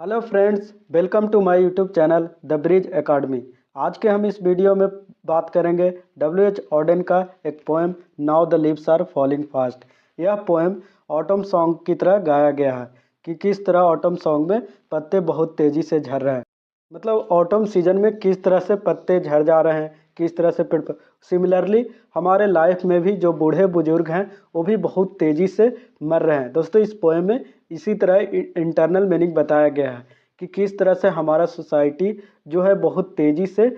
Hello friends, welcome to my YouTube channel the bridge academy. आज के हम इस वीडियो में बात करेंगे W.H. ऑडेन का एक poem now the leaves are falling fast. यह पोएम ऑटम सॉन्ग की तरह गाया गया है कि किस तरह ऑटम सॉन्ग में पत्ते बहुत तेज़ी से झड़ रहे हैं। मतलब ऑटम सीजन में किस तरह से पत्ते झड़ जा रहे हैं, किस तरह से पेड़। सिमिलरली हमारे लाइफ में भी जो बूढ़े बुजुर्ग हैं वो भी बहुत तेज़ी से मर रहे हैं। दोस्तों, इस पोएम में इसी तरह इंटरनल मीनिंग बताया गया है कि किस तरह से हमारा सोसाइटी जो है बहुत तेज़ी से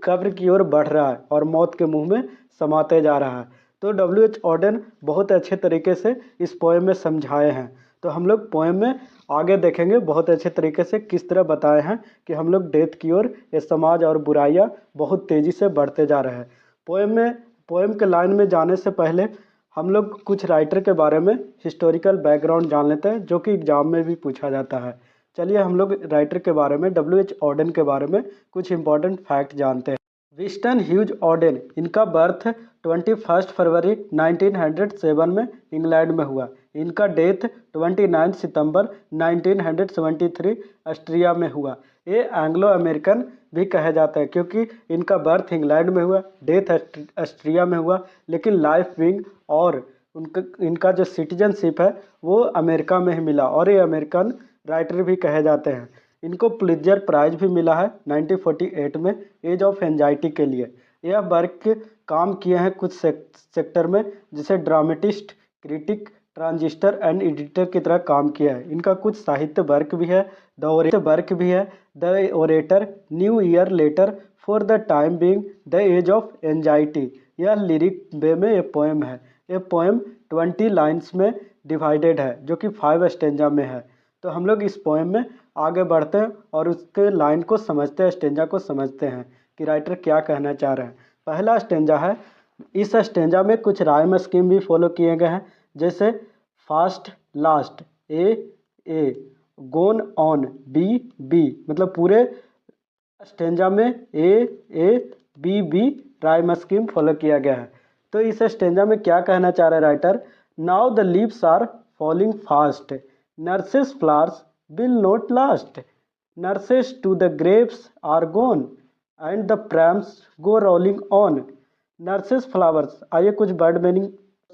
कब्र की ओर बढ़ रहा है और मौत के मुंह में समाते जा रहा है। तो W.H. ऑडेन बहुत अच्छे तरीके से इस पोएम में समझाए हैं। तो हम लोग पोएम में आगे देखेंगे बहुत अच्छे तरीके से किस तरह बताए हैं कि हम लोग डेथ की ओर ये समाज और बुराइयां बहुत तेज़ी से बढ़ते जा रहे हैं। पोएम के लाइन में जाने से पहले हम लोग कुछ राइटर के बारे में हिस्टोरिकल बैकग्राउंड जान लेते हैं, जो कि एग्जाम में भी पूछा जाता है। चलिए हम लोग राइटर के बारे में W.H. ऑडेन के बारे में कुछ इंपॉर्टेंट फैक्ट जानते हैं। विंस्टन ह्यूज ऑडेन, इनका बर्थ 21 फरवरी 1907 में इंग्लैंड में हुआ। इनका डेथ 29 सितंबर 1973 ऑस्ट्रिया में हुआ। ये एंग्लो अमेरिकन भी कहे जाते हैं क्योंकि इनका बर्थ इंग्लैंड में हुआ, डेथ ऑस्ट्रिया में हुआ, लेकिन लाइफ विंग और इनका जो सिटीजनशिप है वो अमेरिका में ही मिला और ये अमेरिकन राइटर भी कहे जाते हैं। इनको पुलित्जर प्राइज भी मिला है 1948 में एज ऑफ एंजाइटी के लिए। यह वर्क काम किए हैं कुछ सेक्टर में, जैसे dramatist, critic, transistor and editor की तरह काम किया है। इनका कुछ साहित्य वर्क भी है, the orator, new year later, for the time being, the age of anxiety. यह लिरिक वे में ये पोएम है। ये पोएम 20 लाइन्स में डिवाइडेड है, जो कि 5 स्टेंजा में है। तो हम लोग इस पोएम में आगे बढ़ते हैं और उसके लाइन को समझते हैं, स्टेंजा को समझते हैं कि राइटर क्या कहना चाह रहे हैं। पहला स्टेंजा है। इस स्टेंजा में कुछ राइम स्कीम भी फॉलो किए गए हैं, जैसे fast last, A, gone on, B, मतलब पूरे स्टेंजा में बी राइम स्कीम फॉलो किया गया है। तो इस स्टेंजा में क्या कहना चाह रहे हैं writer? Now the leaves are falling fast, nurses flowers will not last, nurses to the graves are gone and the prams go rolling on। nurses flowers, आइए कुछ बर्ड मीनिंग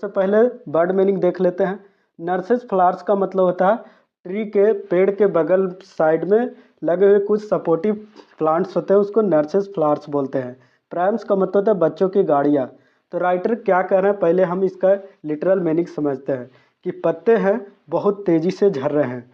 से पहले बर्ड मीनिंग देख लेते हैं। nurses flowers का मतलब होता है ट्री के पेड़ के बगल साइड में लगे हुए कुछ सपोर्टिव प्लांट्स होते हैं, उसको नर्सेस फ्लावर्स बोलते हैं। प्रैम्स का मतलब होता है बच्चों की गाड़ियाँ। तो राइटर क्या कह रहे हैं, पहले हम इसका लिटरल मीनिंग समझते हैं कि पत्ते हैं बहुत तेज़ी से झड़ रहे हैं।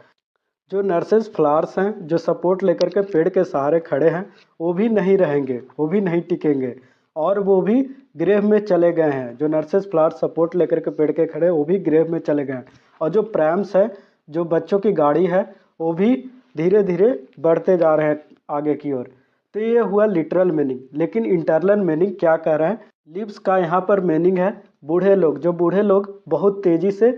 जो नर्सेस फ्लावर्स हैं, जो सपोर्ट लेकर के पेड़ के सहारे खड़े हैं, वो भी नहीं रहेंगे, वो भी नहीं टिकेंगे और वो भी ग्रेव में चले गए हैं। जो नर्सेस फ्लावर्स सपोर्ट लेकर के पेड़ के खड़े, वो भी ग्रेव में चले गए हैं। और जो प्रैम्स है, जो बच्चों की गाड़ी है, वो भी धीरे धीरे बढ़ते जा रहे हैं आगे की ओर। तो ये हुआ लिटरल मीनिंग। लेकिन इंटरनल मीनिंग क्या कह रहे हैं? लिव्स का यहाँ पर मीनिंग है बूढ़े लोग। जो बूढ़े लोग बहुत तेज़ी से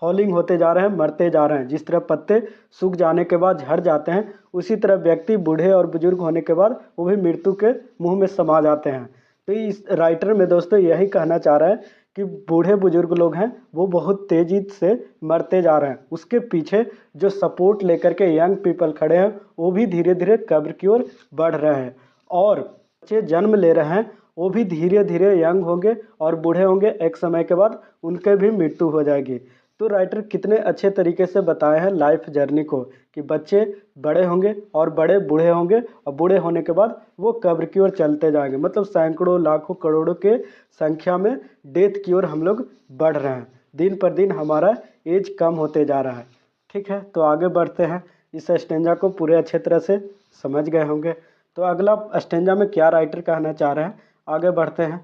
फॉलिंग होते जा रहे हैं, मरते जा रहे हैं। जिस तरह पत्ते सूख जाने के बाद झड़ जाते हैं, उसी तरह व्यक्ति बूढ़े और बुजुर्ग होने के बाद वो भी मृत्यु के मुंह में समा जाते हैं। तो इस राइटर में दोस्तों यही कहना चाह रहा है कि बूढ़े बुजुर्ग लोग हैं वो बहुत तेज़ी से मरते जा रहे हैं। उसके पीछे जो सपोर्ट लेकर के यंग पीपल खड़े हैं, वो भी धीरे धीरे कब्र की ओर बढ़ रहे हैं। और बच्चे जन्म ले रहे हैं, वो भी धीरे धीरे यंग होंगे और बूढ़े होंगे। एक समय के बाद उनके भी मृत्यु हो जाएगी। तो राइटर कितने अच्छे तरीके से बताए हैं लाइफ जर्नी को कि बच्चे बड़े होंगे और बड़े बूढ़े होंगे और बूढ़े होने के बाद वो कब्र की ओर चलते जाएंगे। मतलब सैकड़ों, लाखों, करोड़ों के संख्या में डेथ की ओर हम लोग बढ़ रहे हैं। दिन पर दिन हमारा एज कम होते जा रहा है। ठीक है, तो आगे बढ़ते हैं। इस स्टेंजा को पूरे अच्छे तरह से समझ गए होंगे। तो अगला स्टेंजा में क्या राइटर कहना चाह रहे हैं, आगे बढ़ते हैं।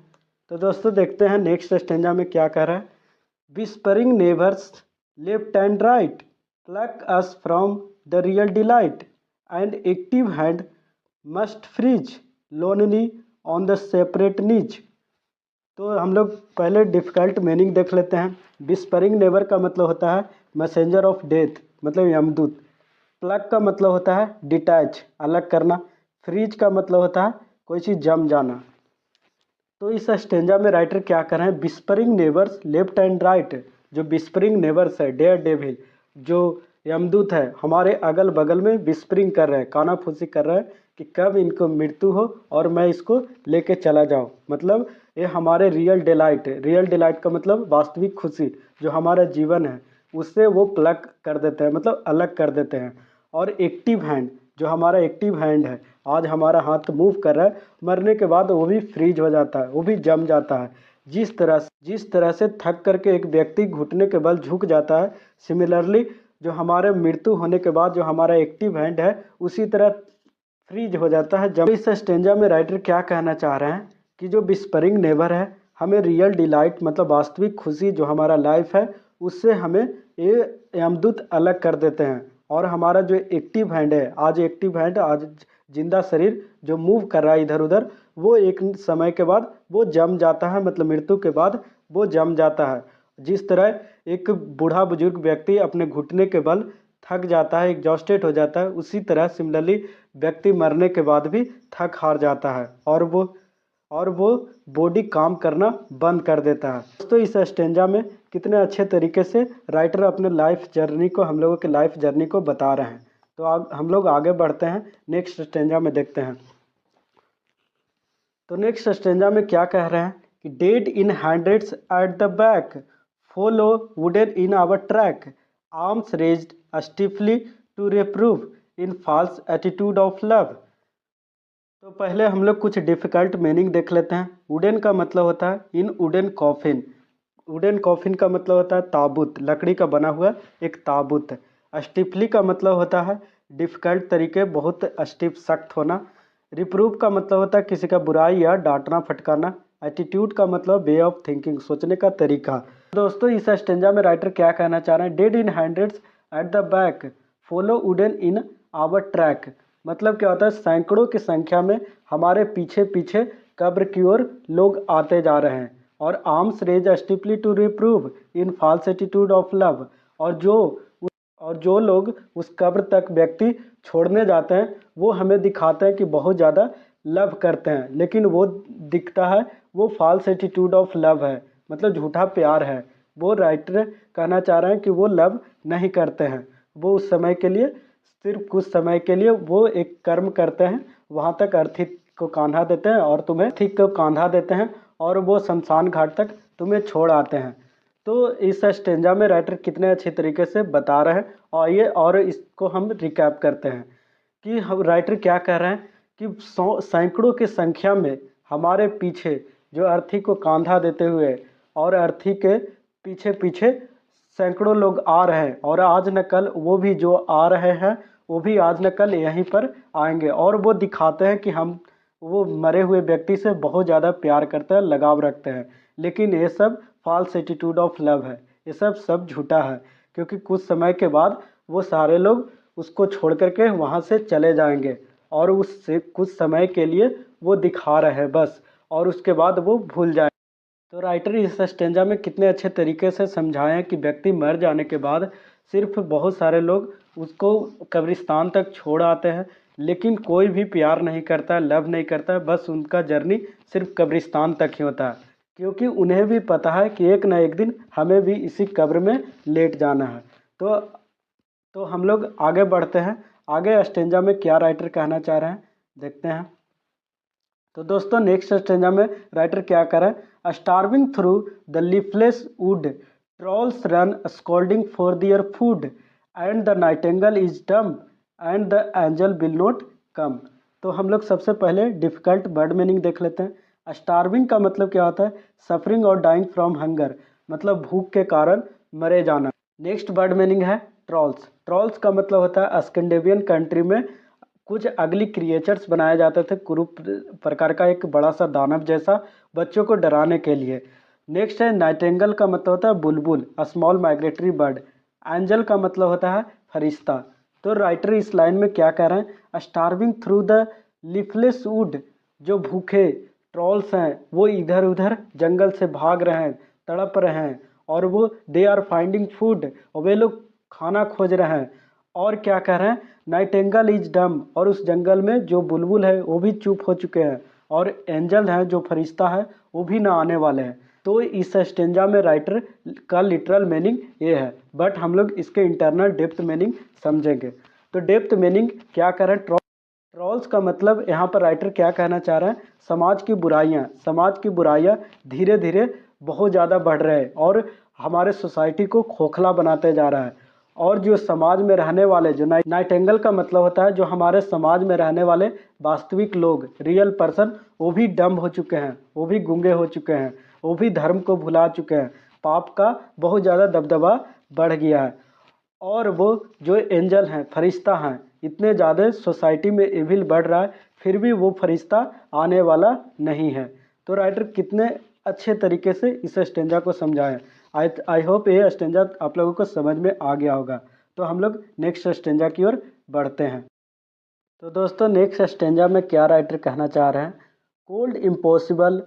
तो दोस्तों देखते हैं नेक्स्ट स्टेंजा में क्या कह रहा है। Whispering neighbors left and right pluck us from the real delight, and active hand must freeze lonely on the separate niche। तो हम लोग पहले डिफ़िकल्ट मीनिंग देख लेते हैं। विस्परिंग नेबर का मतलब होता है मैसेंजर ऑफ डेथ, मतलब यमदूत। प्लग का मतलब होता है डिटैच, अलग करना। फ्रीज का मतलब होता है कोई चीज़ जम जाना। तो इस स्टेंजा में राइटर क्या कर रहे हैं? Whispering neighbours left and right. जो विस्परिंग नेबर्स है, डेयर डेविल, जो यमदूत है हमारे अगल बगल में विस्परिंग कर रहे हैं, कानाफूसी कर रहे हैं कि कब इनको मृत्यु हो और मैं इसको लेके चला जाऊं। मतलब ये हमारे रियल डिलाइट का मतलब वास्तविक खुशी जो हमारा जीवन है उससे वो प्लग कर देते हैं, मतलब अलग कर देते हैं। और एक्टिव हैंड, जो हमारा एक्टिव हैंड है, आज हमारा हाथ मूव कर रहा है, मरने के बाद वो भी फ्रीज हो जाता है, वो भी जम जाता है। जिस तरह से थक करके एक व्यक्ति घुटने के बल झुक जाता है, सिमिलरली जो हमारे मृत्यु होने के बाद जो हमारा एक्टिव हैंड है उसी तरह फ्रीज हो जाता है जब। इस स्टेंजा में राइटर क्या कहना चाह रहे हैं कि जो विस्परिंग नेवर है हमें रियल डिलाइट मतलब वास्तविक खुशी जो हमारा लाइफ है उससे हमें ये यमदूत अलग कर देते हैं। और हमारा जो एक्टिव हैंड है, आज जिंदा शरीर जो मूव कर रहा है इधर उधर, वो एक समय के बाद वो जम जाता है, मतलब मृत्यु के बाद वो जम जाता है। जिस तरह एक बूढ़ा बुजुर्ग व्यक्ति अपने घुटने के बल थक जाता है, एग्जॉस्टेड हो जाता है, उसी तरह सिमिलरली व्यक्ति मरने के बाद भी थक हार जाता है और वो बॉडी काम करना बंद कर देता है। दोस्तों इस स्टेंजा में कितने अच्छे तरीके से राइटर अपने लाइफ जर्नी को, हम लोगों के लाइफ जर्नी को बता रहे हैं। तो हम लोग आगे बढ़ते हैं, नेक्स्ट स्टेंजा में देखते हैं। तो नेक्स्ट स्टेंजा में क्या कह रहे हैं कि dead in hundreds at the back, follow wooden in our track, arms raised stiffly to reprove in false attitude of love. तो पहले हम लोग कुछ डिफ़िकल्ट मीनिंग देख लेते हैं। वुडन का मतलब होता है इन वुडन कॉफिन। वुडन कॉफिन का मतलब होता है ताबूत, लकड़ी का बना हुआ एक ताबूत। स्टिफली का मतलब होता है डिफ़िकल्ट तरीके, बहुत स्टिफ सख्त होना। रिप्रूव का मतलब होता है किसी का बुराई या डांटना फटकारना। एटीट्यूड का मतलब वे ऑफ थिंकिंग, सोचने का तरीका। दोस्तों इस स्टेंजा में राइटर क्या कहना चाह रहे हैं, dead in hundreds at the back, follow wooden in our track. मतलब क्या होता है, सैकड़ों की संख्या में हमारे पीछे पीछे कब्र की ओर लोग आते जा रहे हैं। और arms raise stiffly to reprove in false attitude of love. और जो लोग उस कब्र तक व्यक्ति छोड़ने जाते हैं वो हमें दिखाते हैं कि बहुत ज़्यादा लव करते हैं, लेकिन वो दिखता है वो फॉल्स एटीट्यूड ऑफ लव है, मतलब झूठा प्यार है। वो राइटर कहना चाह रहे हैं कि वो लव नहीं करते हैं, वो उस समय के लिए, सिर्फ कुछ समय के लिए वो एक कर्म करते हैं, वहाँ तक अर्थी को कांधा देते हैं और तुम्हें ठीक को कांधा देते हैं और वो शमशान घाट तक तुम्हें छोड़ आते हैं। तो इस स्टेंजा में राइटर कितने अच्छे तरीके से बता रहे हैं। और इसको हम रिकैप करते हैं कि हम राइटर क्या कह रहे हैं कि सैकड़ों की संख्या में हमारे पीछे जो अर्थी को कांधा देते हुए और अर्थी के पीछे पीछे सैकड़ों लोग आ रहे हैं, और आज न कल वो भी जो आ रहे हैं वो भी आज न कल यहीं पर आएंगे। और वो दिखाते हैं कि हम वो मरे हुए व्यक्ति से बहुत ज़्यादा प्यार करते हैं, लगाव रखते हैं, लेकिन ये सब फॉल्स एटीट्यूड ऑफ लव है, ये सब झूठा है। क्योंकि कुछ समय के बाद वो सारे लोग उसको छोड़ करके वहाँ से चले जाएंगे और उससे कुछ समय के लिए वो दिखा रहे हैं बस, और उसके बाद वो भूल जाए। तो राइटर इस स्टेंजा में कितने अच्छे तरीके से समझाए हैं कि व्यक्ति मर जाने के बाद सिर्फ बहुत सारे लोग उसको कब्रिस्तान तक छोड़ आते हैं, लेकिन कोई भी प्यार नहीं करता है, लव नहीं करता है, बस उनका जर्नी सिर्फ कब्रिस्तान तक ही होता है। क्योंकि उन्हें भी पता है कि एक न एक दिन हमें भी इसी कब्र में लेट जाना है। तो हम लोग आगे बढ़ते हैं, आगे स्टेंजा में क्या राइटर कहना चाह रहे हैं देखते हैं। तो दोस्तों नेक्स्ट स्टेंजा में राइटर क्या कर रहा है, starving through the leafless would, trolls run scolding for their food, and the Nightingale is dumb and the angel will not come. तो हम लोग सबसे पहले डिफ़िकल्ट वर्ड मीनिंग देख लेते हैं। स्टार्विंग का मतलब क्या होता है, सफरिंग और डाइंग फ्रॉम हंगर, मतलब भूख के कारण मरे जाना। नेक्स्ट वर्ड मीनिंग है ट्रॉल्स। ट्रॉल्स का मतलब होता है स्कैंडिनेवियन कंट्री में कुछ अगली क्रिएचर्स बनाए जाते थे, कुरूप प्रकार का एक बड़ा सा दानव जैसा, बच्चों को डराने के लिए। नेक्स्ट है नाइटिंगेल का मतलब होता है बुलबुल, स्मॉल माइग्रेटरी बर्ड। एंजल का मतलब होता है फरिश्ता। तो राइटर इस लाइन में क्या कह रहे हैं, starving through the leafless would, जो भूखे ट्रॉल्स हैं वो इधर उधर जंगल से भाग रहे हैं, तड़प रहे हैं, और वो दे आर फाइंडिंग फूड, और वे लोग खाना खोज रहे हैं। और क्या कह रहे हैं, नाइटिंगेल इज डम, और उस जंगल में जो बुलबुल है वो भी चुप हो चुके हैं, और एंजल है जो फरिश्ता है वो भी ना आने वाले हैं। तो इस स्टेंजा में राइटर का लिटरल मीनिंग ये है, बट हम लोग इसके इंटरनल डेप्थ मीनिंग समझेंगे। तो डेप्थ मीनिंग क्या कर रहे हैं, ट्रॉल्स का मतलब यहाँ पर राइटर क्या कहना चाह रहा है, समाज की बुराइयाँ धीरे धीरे बहुत ज़्यादा बढ़ रहे हैं और हमारे सोसाइटी को खोखला बनाते जा रहा है। और जो समाज में रहने वाले, जो नाइटेंगल का मतलब होता है जो हमारे समाज में रहने वाले वास्तविक लोग, रियल पर्सन, वो भी डम हो चुके हैं, वो भी गूंगे हो चुके हैं, वो भी धर्म को भुला चुके हैं, पाप का बहुत ज़्यादा दबदबा बढ़ गया है। और वो जो एंजल हैं, फरिश्ता हैं, इतने ज़्यादा सोसाइटी में इविल बढ़ रहा है, फिर भी वो फरिश्ता आने वाला नहीं है। तो राइटर कितने अच्छे तरीके से इस स्टेंजा को समझाएं। आई होप ये स्टेंजा आप लोगों को समझ में आ गया होगा। तो हम लोग नेक्स्ट स्टेंजा की ओर बढ़ते हैं। तो दोस्तों नेक्स्ट स्टेंजा में क्या राइटर कहना चाह रहे हैं, cold impossible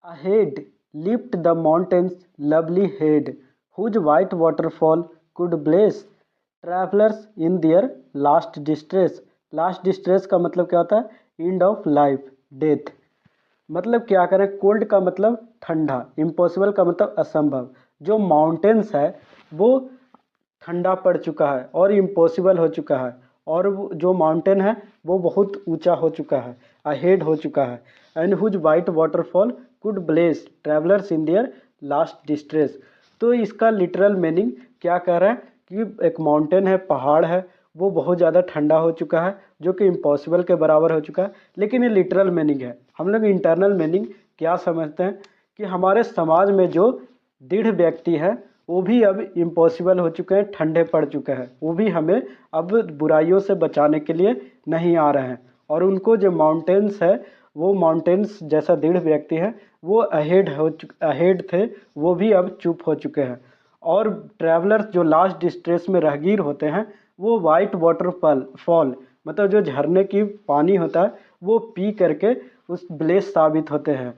ahead lift the mountains lovely head whose white waterfall could bless travellers in their last distress. Last distress का मतलब क्या होता है, एंड ऑफ लाइफ, डेथ। मतलब क्या करें, कोल्ड का मतलब ठंडा, इम्पॉसिबल का मतलब असंभव। जो माउंटेन्स है वो ठंडा पड़ चुका है और इम्पॉसिबल हो चुका है, और जो माउंटेन है वो बहुत ऊंचा हो चुका है, अहेड हो चुका है। And whose white waterfall could bless travellers in their last distress. तो इसका लिटरल मीनिंग क्या कह रहा है कि एक माउंटेन है, पहाड़ है, वो बहुत ज़्यादा ठंडा हो चुका है, जो कि इम्पॉसिबल के बराबर हो चुका है। लेकिन ये लिटरल मीनिंग है। हम लोग इंटरनल मीनिंग क्या समझते हैं कि हमारे समाज में जो दृढ़ व्यक्ति है वो भी अब इम्पॉसिबल हो चुके हैं, ठंडे पड़ चुके हैं, वो भी हमें अब बुराइयों से बचाने के लिए नहीं आ रहे हैं। और उनको जो माउंटेन्स है, वो माउंटेन्स जैसा दृढ़ व्यक्ति है, वो अहेड थे, वो भी अब चुप हो चुके हैं। और ट्रैवलर्स जो लास्ट डिस्ट्रेस में राहगीर होते हैं, वो वाइट वाटरफॉल मतलब जो झरने की पानी होता है वो पी करके उस ब्लेस साबित होते हैं।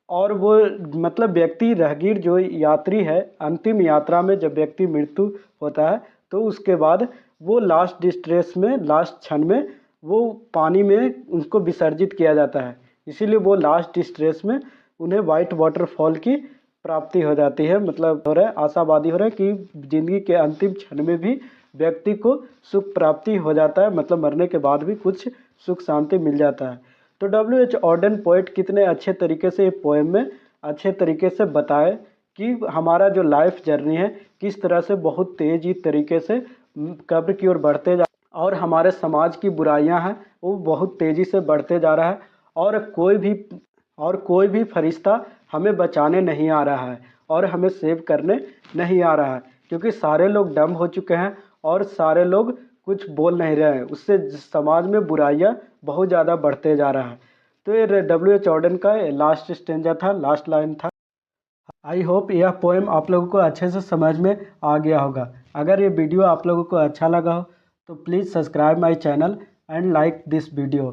और वो मतलब व्यक्ति राहगीर जो यात्री है, अंतिम यात्रा में जब व्यक्ति मृत्यु होता है तो उसके बाद वो लास्ट डिस्ट्रेस में, लास्ट क्षण में वो पानी में उसको विसर्जित किया जाता है। इसीलिए वो लास्ट डिस्ट्रेस में उन्हें वाइट वाटरफॉल की प्राप्ति हो जाती है। मतलब हो रहा है, आशावादी हो रहा है कि जिंदगी के अंतिम क्षण में भी व्यक्ति को सुख प्राप्ति हो जाता है, मतलब मरने के बाद भी कुछ सुख शांति मिल जाता है। तो W.H. ऑडेन पोएट कितने अच्छे तरीके से पोएम में अच्छे तरीके से बताए कि हमारा जो लाइफ जर्नी है किस तरह से बहुत तेजी तरीके से कब्र की ओर बढ़ते जा, और हमारे समाज की बुराइयां हैं वो बहुत तेज़ी से बढ़ते जा रहा है, और कोई भी फरिश्ता हमें बचाने नहीं आ रहा है और हमें सेव करने नहीं आ रहा है, क्योंकि सारे लोग डम हो चुके हैं और सारे लोग कुछ बोल नहीं रहे हैं। उससे समाज में बुराइयां बहुत ज़्यादा बढ़ते जा रहा है। तो ये W.H. ऑडेन का लास्ट स्टेंजा था, लास्ट लाइन था। आई होप यह पोएम आप लोगों को अच्छे से समझ में आ गया होगा। अगर ये वीडियो आप लोगों को अच्छा लगा हो तो please subscribe my channel and like this video.